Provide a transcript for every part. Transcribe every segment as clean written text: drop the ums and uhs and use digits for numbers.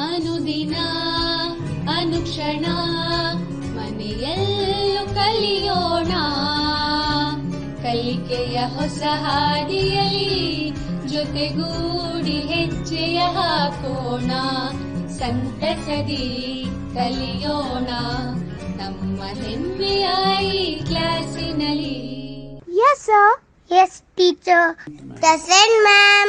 ಅನುದಿನ ಅನುಕ್ಷಣ ಮನೆಯಲ್ಲೂ ಕಲಿಯೋಣ, ಕಲಿಕೆಯ ಹೊಸ ಹಾದಿಯಲ್ಲಿ ಜೊತೆಗೂಡಿ ಹೆಜ್ಜೆಯ ಹಾಕೋಣ, ಸಂತಸದಿ ಕಲಿಯೋಣ ನಮ್ಮ ಹೆಮ್ಮೆಯ ಈ ಕ್ಲಾಸಿನಲ್ಲಿ. Yes, sir. Yes, teacher. Present, ma'am.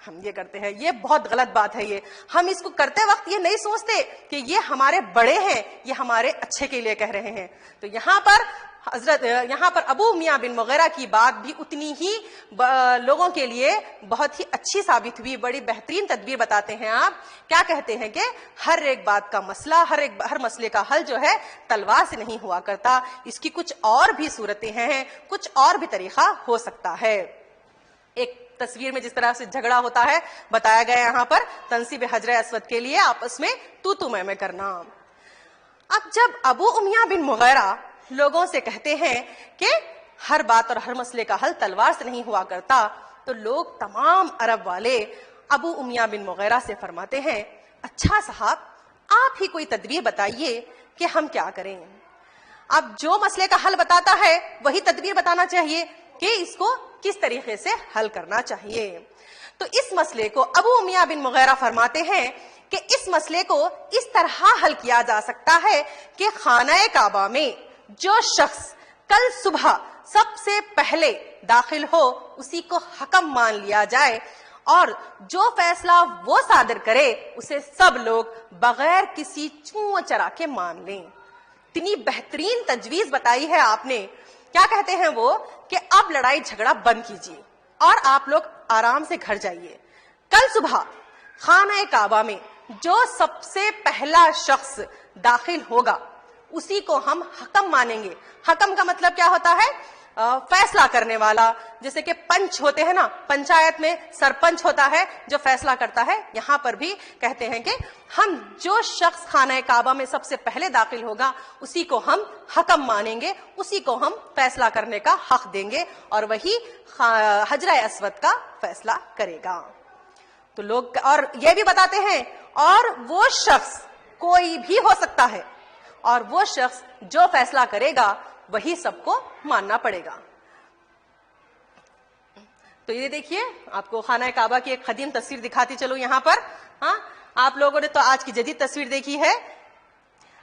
ہم یہ کرتے ہیں. یہ بہت غلط بات ہے. یہ ہم اس کو کرتے وقت یہ نہیں سوچتے کہ یہ ہمارے بڑے ہیں, یہ ہمارے اچھے کے لیے کہہ رہے ہیں. تو یہاں پر ابو میاں بن مغیرہ کی بات بھی اتنی ہی لوگوں کے لیے بہت ہی اچھی ثابت ہوئی. بڑی بہترین تدبیر بتاتے ہیں. آپ کیا کہتے ہیں کہ ہر ایک بات کا مسئلہ, ہر مسئلے کا حل جو ہے تلوار سے نہیں ہوا کرتا, اس کی کچھ اور بھی صورتیں ہیں, کچھ اور بھی طریقہ ہو سکتا ہے. ایک تصویر میں جس طرح سے جھگڑا ہوتا ہے بتایا گیا یہاں پر تنصیب حجر اسود کے لیے آپس میں تو میں کرنا. اب جب ابو امیہ بن مغیرہ لوگوں سے کہتے ہیں کہ ہر بات اور ہر مسئلے کا حل تلوار سے نہیں ہوا کرتا, تو لوگ تمام عرب والے ابو امیہ بن مغیرہ سے فرماتے ہیں, اچھا صاحب آپ ہی کوئی تدبیر بتائیے کہ ہم کیا کریں. اب جو مسئلے کا حل بتاتا ہے وہی تدبیر بتانا چاہیے کہ اس کو کس طریقے سے حل کرنا چاہیے. تو اس مسئلے کو ابو امیہ بن مغیرہ فرماتے ہیں کہ اس مسئلے کو اس طرح حل کیا جا سکتا ہے کہ خانہ کعبہ میں جو شخص کل صبح سب سے پہلے داخل ہو اسی کو حکم مان لیا جائے, اور جو فیصلہ وہ صادر کرے اسے سب لوگ بغیر کسی چوں چرا کے مان لیں. اتنی بہترین تجویز بتائی ہے آپ نے. کیا کہتے ہیں وہ کہ اب لڑائی جھگڑا بند کیجیے اور آپ لوگ آرام سے گھر جائیے. کل صبح خانہ کعبہ میں جو سب سے پہلا شخص داخل ہوگا اسی کو ہم حکم مانیں گے. حکم کا مطلب کیا ہوتا ہے؟ فیصلہ کرنے والا. جیسے کہ پنچ ہوتے ہیں نا, پنچایت میں سرپنچ ہوتا ہے جو فیصلہ کرتا ہے. یہاں پر بھی کہتے ہیں کہ ہم جو شخص خانہ کعبہ میں سب سے پہلے داخل ہوگا اسی کو ہم حکم مانیں گے, اسی کو ہم فیصلہ کرنے کا حق دیں گے, اور وہی حجر اسود کا فیصلہ کرے گا. تو لوگ اور یہ بھی بتاتے ہیں, اور وہ شخص کوئی بھی ہو سکتا ہے, اور وہ شخص جو فیصلہ کرے گا وہی سب کو ماننا پڑے گا. تو یہ دیکھیے آپ کو خانہ کعبہ کی ایک قدیم تصویر دکھاتی چلو یہاں پر. ہاں آپ لوگوں نے تو آج کی جدید تصویر دیکھی ہے.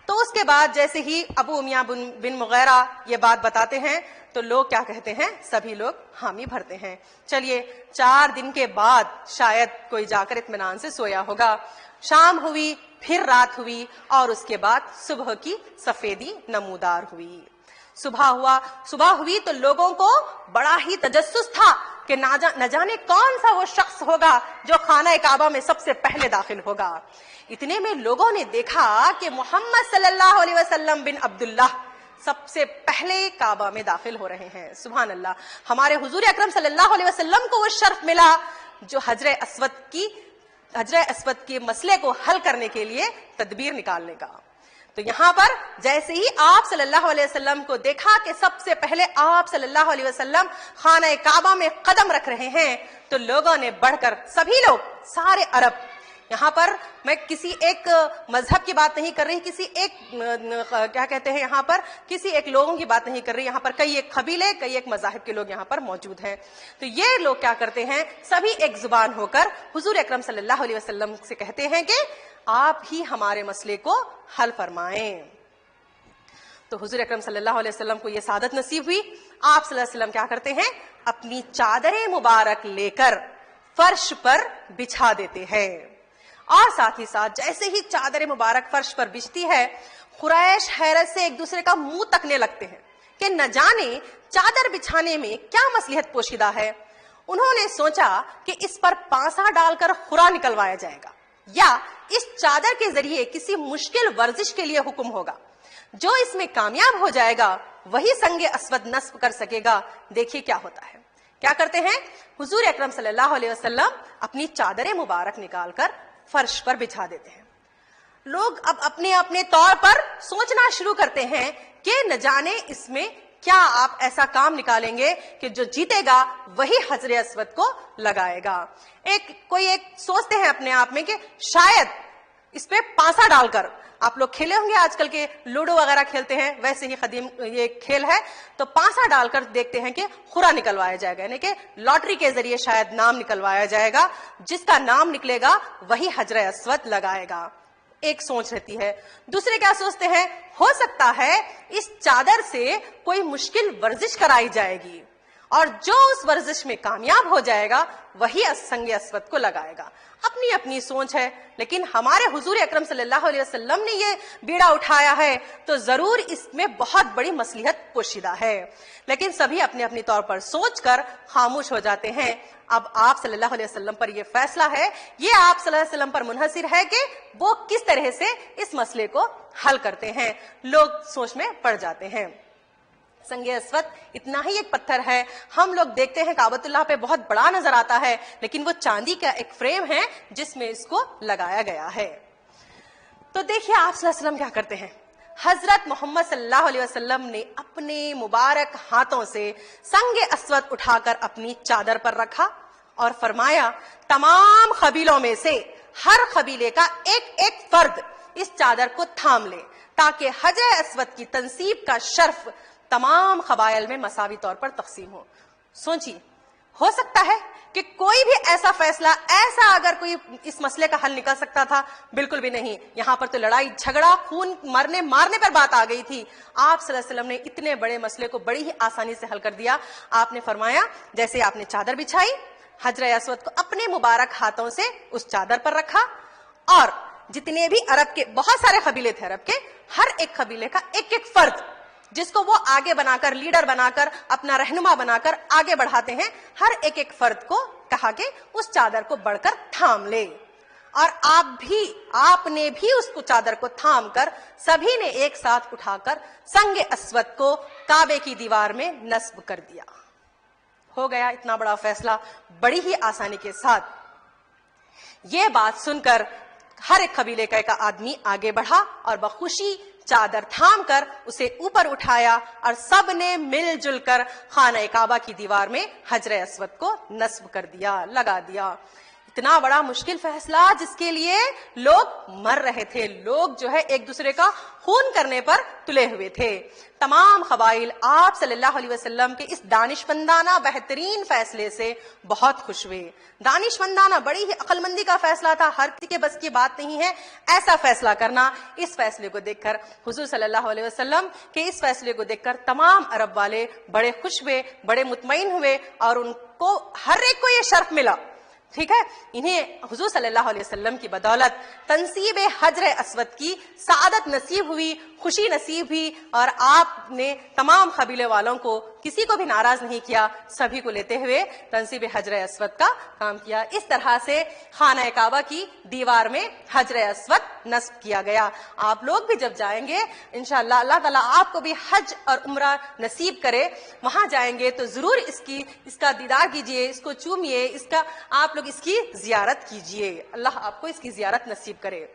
تو اس کے بعد جیسے ہی ابو امیہ بن مغیرہ یہ بات بتاتے ہیں تو لوگ کیا کہتے ہیں, سبھی لوگ حامی بھرتے ہیں. چلیے 4 دن کے بعد شاید کوئی جا کر اطمینان سے سویا ہوگا. شام ہوئی, پھر رات ہوئی, اور اس کے بعد صبح کی سفیدی نمودار ہوئی. صبح ہوئی تو لوگوں کو بڑا ہی تجسس تھا کہ نہ جانے کون سا وہ شخص ہوگا جو خانہ کعبہ میں سب سے پہلے داخل ہوگا. اتنے میں لوگوں نے دیکھا کہ محمد صلی اللہ علیہ وسلم بن عبداللہ سب سے پہلے کعبہ میں داخل ہو رہے ہیں. سبحان اللہ. ہمارے حضور اکرم صلی اللہ علیہ وسلم کو وہ شرف ملا جو حجر اسود کے مسئلے کو حل کرنے کے لیے تدبیر نکالنے کا. تو یہاں پر جیسے ہی آپ صلی اللہ علیہ وسلم کو دیکھا کہ سب سے پہلے آپ صلی اللہ علیہ وسلم خانہ کعبہ میں قدم رکھ رہے ہیں تو لوگوں نے بڑھ کر, سبھی لوگ, سارے عرب, یہاں پر میں کسی ایک مذہب کی بات نہیں کر رہی, کسی ایک کیا کہتے ہیں یہاں پر کسی ایک لوگوں کی بات نہیں کر رہی, یہاں پر کئی ایک قبیلے, کئی ایک مذاہب کے لوگ یہاں پر موجود ہیں. تو یہ لوگ کیا کرتے ہیں, سبھی ایک زبان ہو کر حضور اکرم صلی اللہ علیہ وسلم سے کہتے ہیں کہ آپ ہی ہمارے مسئلے کو حل فرمائیں. تو حضور اکرم صلی اللہ علیہ وسلم کو یہ سعادت نصیب ہوئی. آپ صلی اللہ علیہ وسلم کیا کرتے ہیں, اپنی چادر مبارک لے کر فرش پر بچھا دیتے ہیں, اور ساتھ ہی ساتھ جیسے ہی چادر مبارک فرش پر بچھتی ہے قریش حیرت سے ایک دوسرے کا منہ تکنے لگتے ہیں کہ نہ جانے چادر بچھانے میں کیا مصلحت پوشیدہ ہے. انہوں نے سوچا کہ اس پر پانسا ڈال کر خورا نکلوایا جائے گا, یا اس چادر کے ذریعے کسی مشکل ورزش کے لیے حکم ہوگا, جو اس میں کامیاب ہو جائے گا وہی سنگ اسود نصب کر سکے گا. دیکھیے کیا ہوتا ہے. کیا کرتے ہیں, حضور اکرم صلی اللہ علیہ وسلم اپنی چادر مبارک نکال کر فرش پر بچھا دیتے ہیں. لوگ اب اپنے طور پر سوچنا شروع کرتے ہیں کہ نہ جانے اس میں کیا آپ ایسا کام نکالیں گے کہ جو جیتے گا وہی حجر اسود کو لگائے گا. کوئی ایک سوچتے ہیں اپنے آپ میں کہ شاید اس پہ پانسا ڈال کر, آپ لوگ کھیلے ہوں گے آج کل کے لوڈو وغیرہ کھیلتے ہیں, ویسے ہی قدیم یہ کھیل ہے, تو پانسا ڈال کر دیکھتے ہیں کہ خورا نکلوایا جائے گا, یعنی کہ لاٹری کے ذریعے شاید نام نکلوایا جائے گا, جس کا نام نکلے گا وہی حجر اسود لگائے گا. ایک سوچ رہتی ہے. دوسرے کیا سوچتے ہیں, ہو سکتا ہے اس چادر سے کوئی مشکل ورزش کرائی جائے گی, اور جو اس ورزش میں کامیاب ہو جائے گا وہی سنگ اسود کو لگائے گا. اپنی اپنی سوچ ہے, لیکن ہمارے حضور اکرم صلی اللہ علیہ وسلم نے یہ بیڑا اٹھایا ہے تو ضرور اس میں بہت بڑی مصلحت پوشیدہ ہے. لیکن سبھی اپنے اپنی طور پر سوچ کر خاموش ہو جاتے ہیں. اب آپ صلی اللہ علیہ وسلم پر یہ فیصلہ ہے, یہ آپ صلی اللہ علیہ وسلم پر منحصر ہے کہ وہ کس طرح سے اس مسئلے کو حل کرتے ہیں. لوگ سوچ میں پڑ جاتے ہیں. سنگ اسود اتنا ہی ایک پتھر ہے, ہم لوگ دیکھتے ہیں کعبۃ اللہ پہ بہت بڑا نظر آتا ہے, لیکن وہ چاندی کا ایک فریم ہے جس میں اس کو لگایا گیا ہے. تو دیکھیے آپ صلی اللہ علیہ وسلم کیا کرتے ہیں. حضرت محمد صلی اللہ علیہ وسلم نے اپنے مبارک ہاتھوں سے سنگ اسود اٹھا کر اپنی چادر پر رکھا اور فرمایا تمام قبیلوں میں سے ہر قبیلے کا ایک ایک فرد اس چادر کو تھام لے تاکہ حجر اسود کی تنصیب کا شرف تمام قبائل میں مساوی طور پر تقسیم ہو. سوچیے, ہو سکتا ہے کہ کوئی بھی ایسا فیصلہ, ایسا اگر کوئی اس مسئلے کا حل نکل سکتا تھا؟ بالکل بھی نہیں. یہاں پر تو لڑائی جھگڑا خون مارنے پر بات آ گئی تھی. آپ صلی اللہ علیہ وسلم نے اتنے بڑے مسئلے کو بڑی ہی آسانی سے حل کر دیا. آپ نے فرمایا جیسے آپ نے چادر بچھائی, حجر اسود کو اپنے مبارک ہاتھوں سے اس چادر پر رکھا, اور جتنے بھی عرب کے بہت سارے قبیلے تھے عرب کے, ہر ایک قبیلے کا ایک ایک فرد جس کو وہ آگے بنا کر, لیڈر بنا کر, اپنا رہنما بنا کر آگے بڑھاتے ہیں, ہر ایک ایک فرد کو کہا کہ اس چادر کو بڑھ کر تھام لے. اور آپ نے بھی اس کو چادر کو تھام کر سبھی نے ایک ساتھ اٹھا کر سنگ اسود کو کعبے کی دیوار میں نصب کر دیا. ہو گیا اتنا بڑا فیصلہ بڑی ہی آسانی کے ساتھ. یہ بات سن کر ہر ایک قبیلے کا ایک آدمی آگے بڑھا اور بخوشی چادر تھام کر اسے اوپر اٹھایا, اور سب نے مل جل کر خانہ کعبہ کی دیوار میں حجر اسود کو نصب کر دیا, لگا دیا. اتنا بڑا مشکل فیصلہ جس کے لیے لوگ مر رہے تھے, لوگ جو ہے ایک دوسرے کا خون کرنے پر تلے ہوئے تھے. تمام قبائل آپ صلی اللہ علیہ وسلم کے اس دانشمندانہ بہترین فیصلے سے بہت خوش ہوئے. دانشمندانہ, بڑی ہی عقل مندی کا فیصلہ تھا, ہر کسی کے بس کی بات نہیں ہے ایسا فیصلہ کرنا. اس فیصلے کو دیکھ کر حضور صلی اللہ علیہ وسلم کے اس فیصلے کو دیکھ کر تمام عرب والے بڑے خوش ہوئے, بڑے مطمئن ہوئے, اور ان کو ہر ایک کو یہ شرف ملا. ٹھیک ہے, انہیں حضور صلی اللہ علیہ وسلم کی بدولت تنصیب حجر اسود کی سعادت نصیب ہوئی, خوشی نصیب ہوئی, اور آپ نے تمام قبیلے والوں کو کسی کو بھی ناراض نہیں کیا, سبھی کو لیتے ہوئے تنصیب حجر اسود کا کام کیا. اس طرح سے خانہ کعبہ کی دیوار میں حجر اسود نصب کیا گیا. آپ لوگ بھی جب جائیں گے انشاءاللہ, اللہ تعالیٰ آپ کو بھی حج اور عمرہ نصیب کرے, وہاں جائیں گے تو ضرور اس کا دیدار کیجئے, اس کو چومیے, آپ لوگ اس کی زیارت کیجئے. اللہ آپ کو اس کی زیارت نصیب کرے.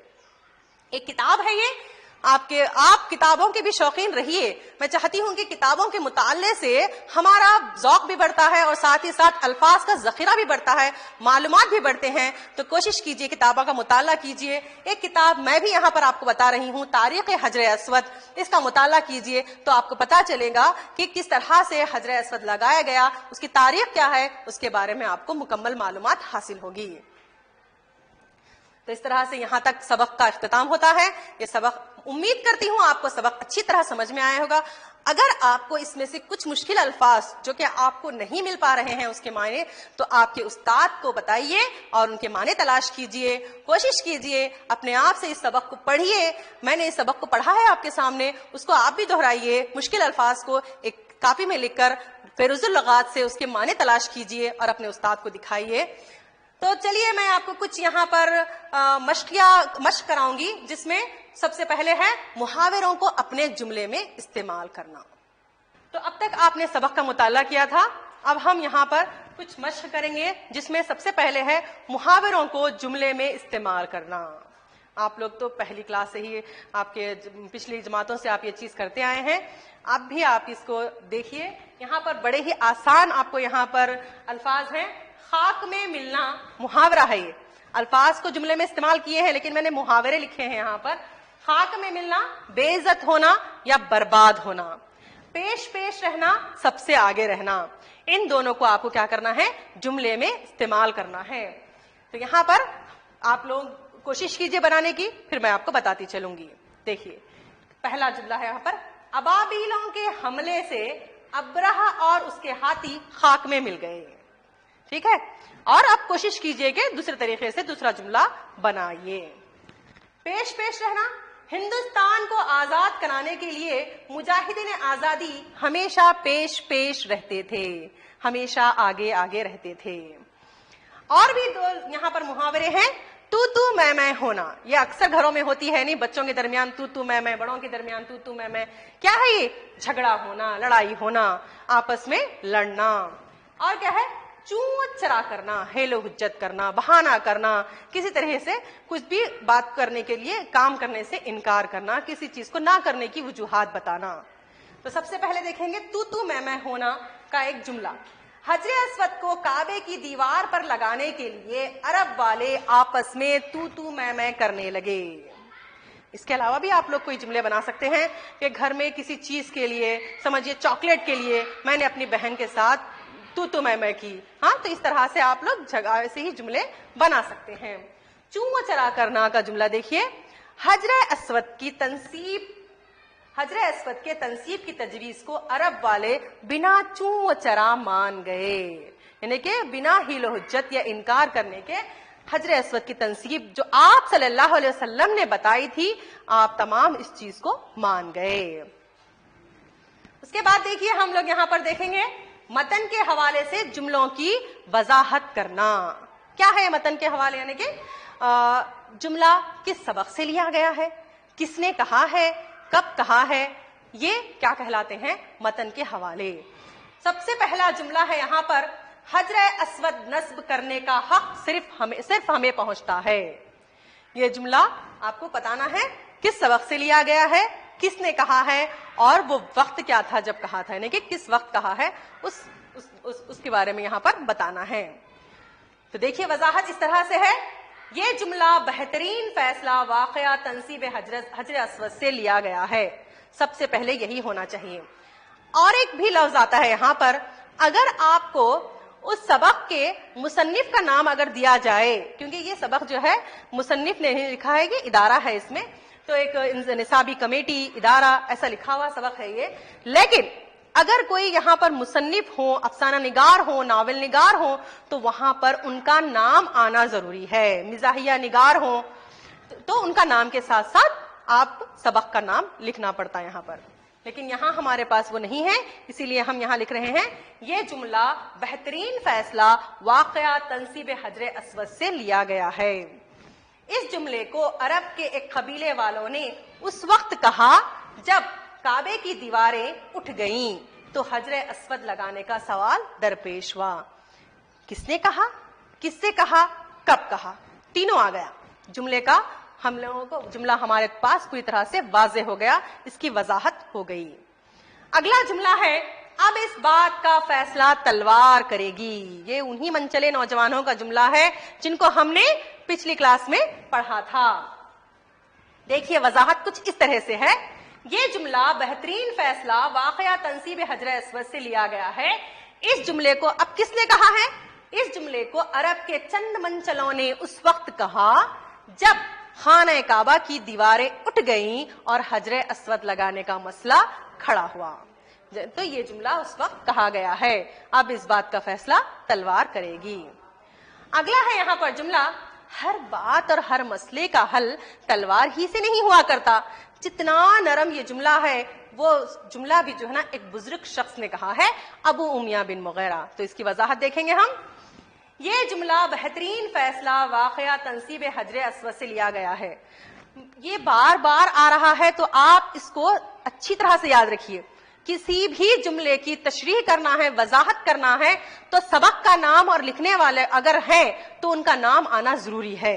ایک کتاب ہے یہ, آپ کتابوں کے بھی شوقین رہیے. میں چاہتی ہوں کہ کتابوں کے مطالعے سے ہمارا ذوق بھی بڑھتا ہے اور ساتھ ہی ساتھ الفاظ کا ذخیرہ بھی بڑھتا ہے, معلومات بھی بڑھتے ہیں. تو کوشش کیجئے کتابوں کا مطالعہ کیجئے. ایک کتاب میں بھی یہاں پر آپ کو بتا رہی ہوں, تاریخ حجر اسود, اس کا مطالعہ کیجئے تو آپ کو پتا چلے گا کہ کس طرح سے حجر اسود لگایا گیا, اس کی تاریخ کیا ہے, اس کے بارے میں آپ کو مکمل معلومات حاصل ہوگی. تو اس طرح سے یہاں تک سبق کا اختتام ہوتا ہے. یہ سبق امید کرتی ہوں آپ کو سبق اچھی طرح سمجھ میں آیا ہوگا. اگر آپ کو اس میں سے کچھ مشکل الفاظ جو کہ آپ کو نہیں مل پا رہے ہیں اس کے معنی, تو آپ کے استاد کو بتائیے اور ان کے معنی تلاش کیجئے. کوشش کیجئے اپنے آپ سے اس سبق کو پڑھیے. میں نے اس سبق کو پڑھا ہے آپ کے سامنے, اس کو آپ بھی دہرائیے. مشکل الفاظ کو ایک کاپی میں لکھ کر فیروز اللغات سے اس کے معنی تلاش کیجئے اور اپنے استاد کو دکھائیے. تو چلیے میں آپ کو کچھ یہاں پر مشق کراؤں گی, جس میں سب سے پہلے ہے محاوروں کو اپنے جملے میں استعمال کرنا. تو اب تک آپ نے سبق کا مطالعہ کیا تھا, اب ہم یہاں پر کچھ مشق کریں گے جس میں سب سے پہلے ہے محاوروں کو جملے میں استعمال کرنا. آپ لوگ تو پہلی کلاس سے ہی, آپ کے پچھلی جماعتوں سے آپ یہ چیز کرتے آئے ہیں. اب بھی آپ اس کو دیکھیے, یہاں پر بڑے ہی آسان آپ کو یہاں پر الفاظ ہیں. خاک میں ملنا محاورہ ہے. یہ الفاظ کو جملے میں استعمال کیے ہیں لیکن میں نے محاورے لکھے ہیں یہاں پر. خاک میں ملنا, بے عزت ہونا یا برباد ہونا. پیش پیش رہنا, سب سے آگے رہنا. ان دونوں کو آپ کو کیا کرنا ہے, جملے میں استعمال کرنا ہے. تو یہاں پر آپ لوگ کوشش کیجئے بنانے کی, پھر میں آپ کو بتاتی چلوں گی. دیکھیے پہلا جملہ ہے یہاں پر, ابابیلوں کے حملے سے ابرہہ اور اس کے ہاتھی خاک میں مل گئے. ٹھیک ہے, اور اب کوشش کیجئے کہ دوسرے طریقے سے دوسرا جملہ بنائیے. پیش رہنا. ہندوستان کو آزاد کرانے کے لیے مجاہدین آزادی ہمیشہ پیش رہتے تھے, ہمیشہ آگے رہتے تھے. اور بھی دو یہاں پر محاورے ہیں. تو میں ہونا, یہ اکثر گھروں میں ہوتی ہے نہیں, بچوں کے درمیان تو میں, بڑوں کے درمیان تو میں. کیا ہے یہ؟ جھگڑا ہونا, لڑائی ہونا, آپس میں لڑنا. اور کیا ہے؟ چون چرا کرنا, ہیلو حجت کرنا, بہانہ کرنا, کسی طرح سے کچھ بھی بات کرنے کے لیے کام کرنے سے انکار کرنا, کسی چیز کو نہ کرنے کی وجوہات بتانا. تو سب سے پہلے دیکھیں گے تو میں ہونا کا ایک جملہ. حجر اسود کو کعبے کی دیوار پر لگانے کے لیے عرب والے آپس میں تو میں کرنے لگے. اس کے علاوہ بھی آپ لوگ کوئی جملے بنا سکتے ہیں کہ گھر میں کسی چیز کے لیے, سمجھیے چاکلیٹ کے لیے, میں نے اپنی بہن کے ساتھ تو میں کی. ہاں, تو اس طرح سے آپ لوگ ایسے ہی جملے بنا سکتے ہیں. چون چرا کرنا کا جملہ دیکھیے. حجر اسود کے تنصیب کی تجویز کو عرب والے بنا چون چرا مان گئے, یعنی کہ بنا حیل و حجت یا انکار کرنے کے حجر اسود کی تنصیب جو آپ صلی اللہ علیہ وسلم نے بتائی تھی, آپ تمام اس چیز کو مان گئے. اس کے بعد دیکھیے ہم لوگ یہاں پر دیکھیں گے متن کے حوالے سے جملوں کی وضاحت کرنا. کیا ہے متن کے حوالے, یعنی کہ جملہ کس سبق سے لیا گیا ہے, کس نے کہا ہے, کب کہا ہے, یہ کیا کہلاتے ہیں متن کے حوالے. سب سے پہلا جملہ ہے یہاں پر, حجر اسود نصب کرنے کا حق صرف ہمیں پہنچتا ہے. یہ جملہ آپ کو بتانا ہے کس سبق سے لیا گیا ہے, کس نے کہا ہے, اور وہ وقت کیا تھا جب کہا تھا, یعنی کہ کس وقت کہا ہے اس کے بارے میں یہاں پر بتانا ہے. تو دیکھیے وضاحت اس طرح سے ہے. یہ جملہ بہترین فیصلہ واقعہ تنصیب حجر اسود سے لیا گیا ہے. سب سے پہلے یہی ہونا چاہیے. اور ایک بھی لفظ آتا ہے یہاں پر, اگر آپ کو اس سبق کے مصنف کا نام اگر دیا جائے, کیونکہ یہ سبق جو ہے مصنف نے لکھا ہے, یہ ادارہ ہے, اس میں تو ایک نصابی کمیٹی ادارہ ایسا لکھا ہوا سبق ہے یہ, لیکن اگر کوئی یہاں پر مصنف ہو, افسانہ نگار ہو, ناول نگار ہو, تو وہاں پر ان کا نام آنا ضروری ہے. مزاحیہ نگار ہو تو ان کا نام کے ساتھ ساتھ آپ سبق کا نام لکھنا پڑتا ہے یہاں پر, لیکن یہاں ہمارے پاس وہ نہیں ہے, اسی لیے ہم یہاں لکھ رہے ہیں یہ جملہ بہترین فیصلہ واقعہ تنصیب حجر اسود سے لیا گیا ہے. اس جملے کو عرب کے ایک قبیلے والوں نے اس وقت کہا جب کعبے کی دیواریں اٹھ گئیں تو حجر اسود لگانے کا سوال درپیش ہوا. کس نے کہا, کس سے کہا, کب کہا, تینوں آ گیا. جملے کا ہم لوگوں کو جملہ ہمارے پاس پوری طرح سے واضح ہو گیا, اس کی وضاحت ہو گئی. اگلا جملہ ہے, اب اس بات کا فیصلہ تلوار کرے گی. یہ انہی منچلے نوجوانوں کا جملہ ہے جن کو ہم نے پچھلی کلاس میں پڑھا تھا. دیکھیے وضاحت کچھ اس طرح سے ہے. یہ جملہ بہترین فیصلہ واقعہ تنصیب حجر اسود سے لیا گیا ہے. اس جملے کو اب کس نے کہا ہے, اس جملے کو عرب کے چند منچلوں نے اس وقت کہا جب خانہ کعبہ کی دیواریں اٹھ گئیں اور حجر اسود لگانے کا مسئلہ کھڑا ہوا. تو یہ جملہ اس وقت کہا گیا ہے, اب اس بات کا فیصلہ تلوار کرے گی. اگلا ہے یہاں پر جملہ, ہر بات اور ہر مسئلے کا حل تلوار ہی سے نہیں ہوا کرتا. جتنا نرم یہ جملہ ہے, وہ جملہ بھی جو ہے نا ایک بزرگ شخص نے کہا ہے, ابو امیہ بن مغیرہ. تو اس کی وضاحت دیکھیں گے ہم. یہ جملہ بہترین فیصلہ واقعہ تنصیب حجر اسود سے لیا گیا ہے. یہ بار بار آ رہا ہے تو آپ اس کو اچھی طرح سے یاد رکھیے. کسی بھی جملے کی تشریح کرنا ہے, وضاحت کرنا ہے, تو سبق کا نام اور لکھنے والے اگر ہیں تو ان کا نام آنا ضروری ہے.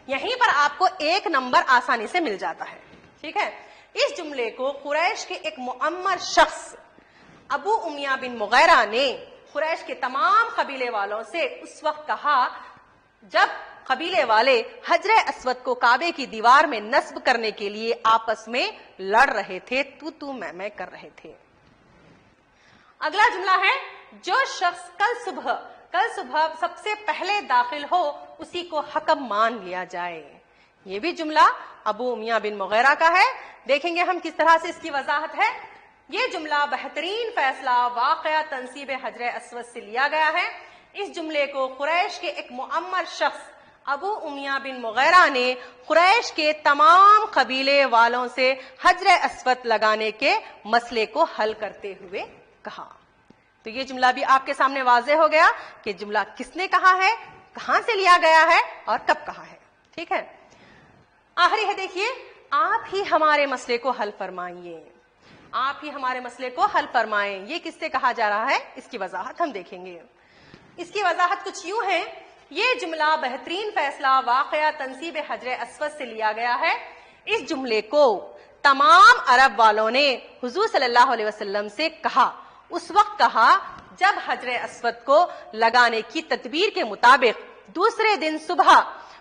یہیں پر آپ کو 1 نمبر آسانی سے مل جاتا ہے. ٹھیک ہے. اس جملے کو قریش کے ایک معمر شخص ابو امیہ بن مغیرہ نے قریش کے تمام قبیلے والوں سے اس وقت کہا جب قبیلے والے حجر اسود کو کعبے کی دیوار میں نصب کرنے کے لیے آپس میں لڑ رہے تھے, تو میں کر رہے تھے. اگلا جملہ ہے, جو شخص کل صبح سب سے پہلے داخل ہو اسی کو حکم مان لیا جائے. یہ بھی جملہ ابو امیہ بن مغیرہ کا ہے. دیکھیں گے ہم کس طرح سے اس کی وضاحت ہے. یہ جملہ بہترین فیصلہ واقعہ تنصیب حجر اسود سے لیا گیا ہے. اس جملے کو قریش کے ایک معمر شخص ابو امیہ بن مغیرہ نے قریش کے تمام قبیلے والوں سے حجر اسود لگانے کے مسئلے کو حل کرتے ہوئے کہا. تو یہ جملہ بھی آپ کے سامنے واضح ہو گیا کہ جملہ کس نے کہا ہے, کہاں سے لیا گیا ہے اور کب کہا ہے. ٹھیک ہے, آخری ہے دیکھیے, آپ ہی ہمارے مسئلے کو حل فرمائیے, آپ ہی ہمارے مسئلے کو حل فرمائیں. یہ کس سے کہا جا رہا ہے, اس کی وضاحت ہم دیکھیں گے. اس کی وضاحت کچھ یوں ہے, یہ جملہ بہترین فیصلہ واقعہ تنصیب حجر اسود سے لیا گیا ہے. اس جملے کو تمام عرب والوں نے حضور صلی اللہ علیہ وسلم سے کہا, اس وقت کہا جب حجر اسود کو لگانے کی تدبیر کے مطابق دوسرے دن صبح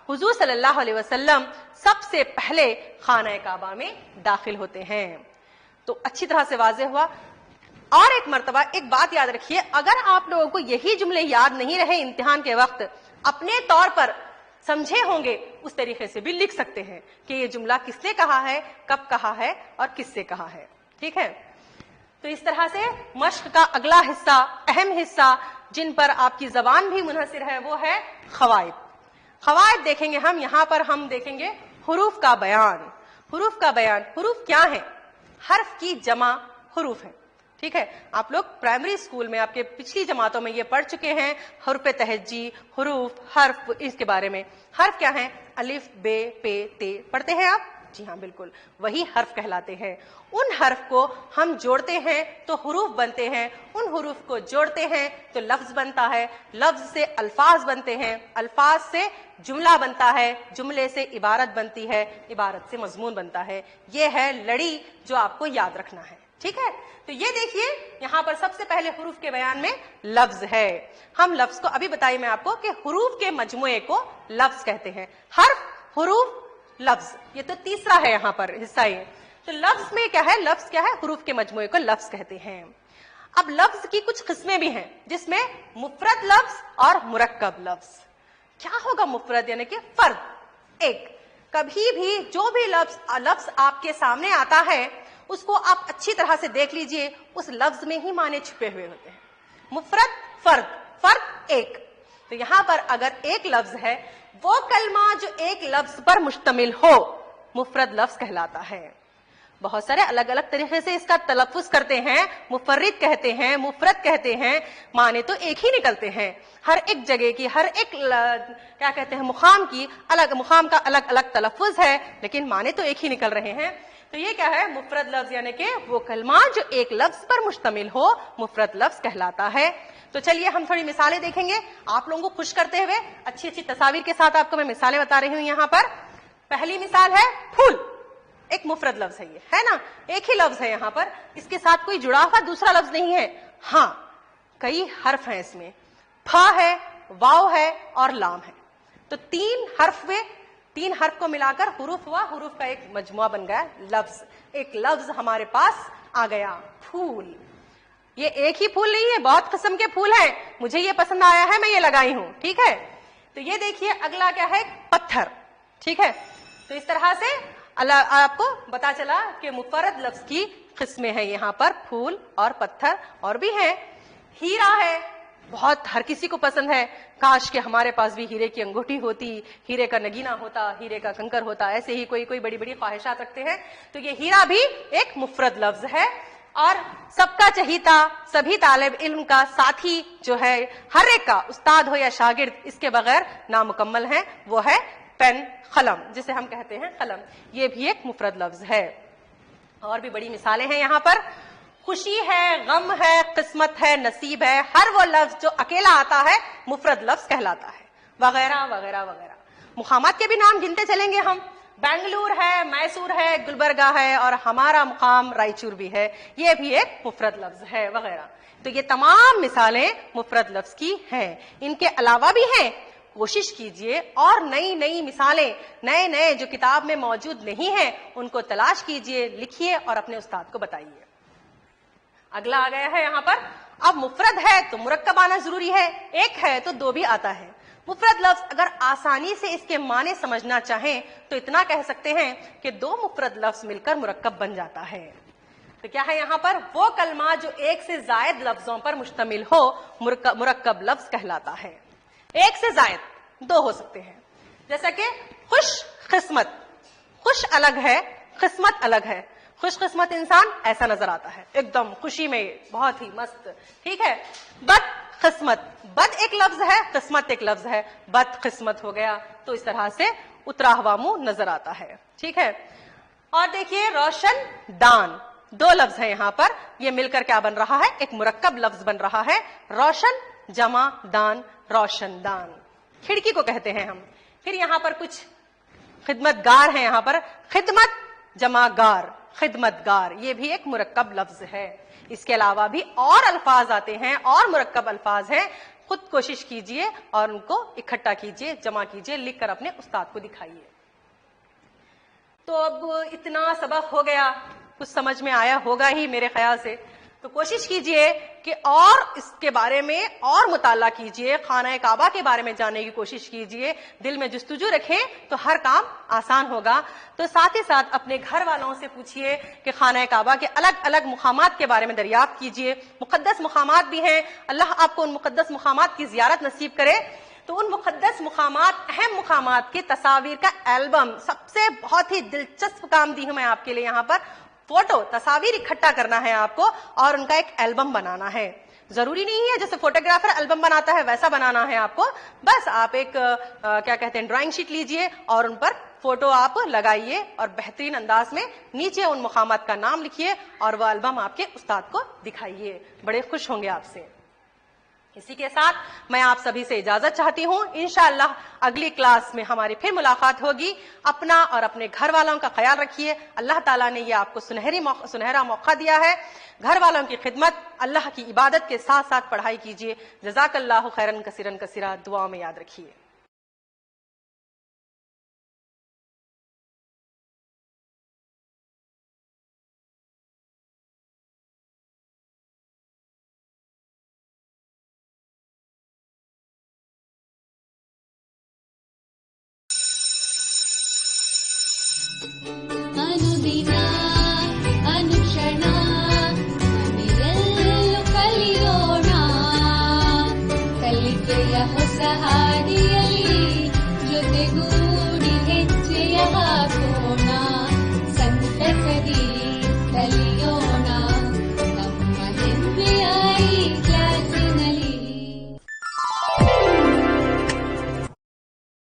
حضور صلی اللہ علیہ وسلم سب سے پہلے خانہ کعبہ میں داخل ہوتے ہیں. تو اچھی طرح سے واضح ہوا. اور ایک مرتبہ ایک بات یاد رکھیے, اگر آپ لوگوں کو یہی جملے یاد نہیں رہے امتحان کے وقت, اپنے طور پر سمجھے ہوں گے اس طریقے سے بھی لکھ سکتے ہیں کہ یہ جملہ کس نے کہا ہے, کب کہا ہے اور کس سے کہا ہے. ٹھیک ہے, تو اس طرح سے مشق کا اگلا حصہ, اہم حصہ جن پر آپ کی زبان بھی منحصر ہے, وہ ہے قواعد. قواعد دیکھیں گے ہم. یہاں پر ہم دیکھیں گے حروف کا بیان. حروف کا بیان, حروف کیا ہے؟ حرف کی جمع حروف ہے. ٹھیک ہے, آپ لوگ پرائمری اسکول میں آپ کے پچھلی جماعتوں میں یہ پڑھ چکے ہیں, حروف تہجی, حروف, حرف, اس کے بارے میں. حرف کیا ہیں؟ الف, بے, پے, تے پڑھتے ہیں آپ؟ جی ہاں بالکل, وہی حرف کہلاتے ہیں. ان حرف کو ہم جوڑتے ہیں تو حروف بنتے ہیں, ان حروف کو جوڑتے ہیں تو لفظ بنتا ہے, لفظ سے الفاظ بنتے ہیں, الفاظ سے جملہ بنتا ہے, جملے سے عبارت بنتی ہے, عبارت سے مضمون بنتا ہے. یہ ہے لڑی جو آپ کو یاد رکھنا ہے. ٹھیک ہے, تو یہ دیکھیے یہاں پر سب سے پہلے حروف کے بیان میں لفظ ہے. ہم لفظ کو ابھی بتائیے میں آپ کو کہ حروف کے مجموعے کو لفظ کہتے ہیں. حرف, حروف, لفظ, یہ تو تیسرا ہے یہاں پر حصہ. یہ تو لفظ میں کیا ہے, لفظ کیا ہے, حروف کے مجموعے کو لفظ کہتے ہیں. اب لفظ کی کچھ قسمیں بھی ہیں جس میں مفرد لفظ اور مرکب لفظ. کیا ہوگا مفرد؟ یعنی کہ فرد, ایک. کبھی بھی جو بھی لفظ آپ کے سامنے آتا ہے اس کو آپ اچھی طرح سے دیکھ لیجئے, اس لفظ میں ہی معنی چھپے ہوئے ہوتے ہیں. مفرد, فرد, فرد ایک. تو یہاں پر اگر ایک لفظ ہے, وہ کلمہ جو ایک لفظ پر مشتمل ہو مفرد لفظ کہلاتا ہے. بہت سارے الگ الگ طریقے سے اس کا تلفظ کرتے ہیں, مفرد کہتے ہیں, مفرد کہتے ہیں, معنی تو ایک ہی نکلتے ہیں. ہر ایک جگہ کی, ہر ایک کیا کہتے ہیں, مقام کا الگ الگ تلفظ ہے, لیکن معنی تو ایک ہی نکل رہے ہیں. تو یہ کیا ہے, مفرد لفظ, یعنی کہ وہ کلمہ جو ایک لفظ پر مشتمل ہو مفرد لفظ کہلاتا ہے. تو چلیے ہم تھوڑی مثالیں دیکھیں گے آپ لوگوں کو خوش کرتے ہوئے. اچھی اچھی تصاویر کے ساتھ آپ کو میں مثالیں بتا رہی ہوں. یہاں پر پہلی مثال ہے پھول. ایک مفرد لفظ ہے, یہ ہے نا, ایک ہی لفظ ہے یہاں پر, اس کے ساتھ کوئی جڑا ہوا دوسرا لفظ نہیں ہے. ہاں کئی حرف ہیں اس میں, پھا ہے, واو ہے اور لام ہے. تو تین حرف کو ملا کر حروف ہوا, حروف کا ایک مجموعہ بن گیا لفظ. ایک لفظ ہمارے پاس آ گیا, پھول. یہ ایک ہی پھول نہیں ہے, بہت قسم کے پھول ہیں, مجھے یہ پسند آیا ہے میں یہ لگائی ہوں. ٹھیک ہے, تو یہ دیکھیے اگلا کیا ہے, پتھر. ٹھیک ہے, تو اس طرح سے آپ کو پتا چلا کہ مفرد لفظ کی قسمیں ہیں یہاں پر, پھول اور پتھر. اور بھی ہیں, ہیرا ہے, بہت ہر کسی کو پسند ہے. کاش کہ ہمارے پاس بھی ہیرے کی انگوٹھی ہوتی, ہیرے کا نگینہ ہوتا, ہیرے کا کنکر ہوتا. ایسے ہی کوئی بڑی بڑی خواہشات رکھتے ہیں. تو یہ ہیرا بھی ایک مفرد لفظ ہے. اور سب کا چہیتا, سبھی طالب علم کا ساتھی جو ہے, ہر ایک کا, استاد ہو یا شاگرد, اس کے بغیر نامکمل ہے, وہ ہے پین, قلم, جسے ہم کہتے ہیں قلم. یہ بھی ایک مفرد لفظ ہے. اور بھی بڑی مثالیں ہیں یہاں پر. خوشی ہے, غم ہے, قسمت ہے, نصیب ہے, ہر وہ لفظ جو اکیلا آتا ہے مفرد لفظ کہلاتا ہے, وغیرہ وغیرہ وغیرہ. مقامات کے بھی نام گنتے چلیں گے ہم. بنگلور ہے, میسور ہے, گلبرگہ ہے, اور ہمارا مقام رائچور بھی ہے, یہ بھی ایک مفرد لفظ ہے, وغیرہ. تو یہ تمام مثالیں مفرد لفظ کی ہیں. ان کے علاوہ بھی ہیں, کوشش کیجئے اور نئی مثالیں, نئے جو کتاب میں موجود نہیں ہیں ان کو تلاش کیجئے, لکھیے اور اپنے استاد کو بتائیے. اگلا آ گیا ہے یہاں پر. اب مفرد ہے تو مرکب آنا ضروری ہے, ایک ہے تو دو بھی آتا ہے. مفرد لفظ اگر آسانی سے اس کے معنی سمجھنا چاہیں تو اتنا کہہ سکتے ہیں کہ دو مفرد لفظ مل کر مرکب بن جاتا ہے. تو تو کیا ہے یہاں پر؟ وہ کلمات جو ایک سے زائد لفظوں پر مشتمل ہو مرکب لفظ کہلاتا ہے. ایک سے زائد دو ہو سکتے ہیں، جیسا کہ خوش قسمت. خوش الگ ہے، قسمت الگ ہے. خوش قسمت انسان ایسا نظر آتا ہے، ایک دم خوشی میں بہت ہی مست، ٹھیک ہے. بد قسمت، بد ایک لفظ ہے، قسمت ایک لفظ ہے، بد قسمت ہو گیا تو اس طرح سے اترا ہوا منہ نظر آتا ہے، ٹھیک ہے. اور دیکھیے روشن دان، دو لفظ ہیں یہاں پر، یہ مل کر کیا بن رہا ہے؟ ایک مرکب لفظ بن رہا ہے. روشن جمع دان، روشن دان، کھڑکی کو کہتے ہیں ہم. پھر یہاں پر کچھ خدمت گار ہیں، یہاں پر خدمت جمع گار، خدمت گار، یہ بھی ایک مرکب لفظ ہے. اس کے علاوہ بھی اور الفاظ آتے ہیں اور مرکب الفاظ ہیں، خود کوشش کیجئے اور ان کو اکٹھا کیجئے، جمع کیجئے، لکھ کر اپنے استاد کو دکھائیے. تو اب اتنا سبق ہو گیا، کچھ سمجھ میں آیا ہوگا ہی میرے خیال سے. تو کوشش کیجئے کہ اور اس کے بارے میں اور مطالعہ کیجئے، خانہ کعبہ کے بارے میں جاننے کی کوشش کیجئے، دل میں جستجو رکھیں تو ہر کام آسان ہوگا. تو ساتھ ہی ساتھ اپنے گھر والوں سے پوچھئے کہ خانہ کعبہ کے الگ الگ مقامات کے بارے میں دریافت کیجئے. مقدس مقامات بھی ہیں، اللہ آپ کو ان مقدس مقامات کی زیارت نصیب کرے. تو ان مقدس مقامات، اہم مقامات کی تصاویر کا البم، سب سے بہت ہی دلچسپ کام دی ہوں میں آپ کے لیے یہاں پر. فوٹو تصاویر اکٹھا کرنا ہے آپ کو اور ان کا ایک البم بنانا ہے. ضروری نہیں ہے جیسے فوٹوگرافر البم بناتا ہے ویسا بنانا ہے آپ کو، بس آپ ایک کیا کہتے ہیں ڈرائنگ شیٹ لیجئے اور ان پر فوٹو آپ لگائیے اور بہترین انداز میں نیچے ان مقامات کا نام لکھیے اور وہ البم آپ کے استاد کو دکھائیے. بڑے خوش ہوں گے آپ سے. اسی کے ساتھ میں آپ سبھی سے اجازت چاہتی ہوں. انشاءاللہ اگلی کلاس میں ہماری پھر ملاقات ہوگی. اپنا اور اپنے گھر والوں کا خیال رکھیے. اللہ تعالیٰ نے یہ آپ کو سنہرا موقع دیا ہے. گھر والوں کی خدمت، اللہ کی عبادت کے ساتھ ساتھ پڑھائی کیجیے. جزاک اللہ خیرن کثیرن کثیرا، دعاؤں میں یاد رکھیے.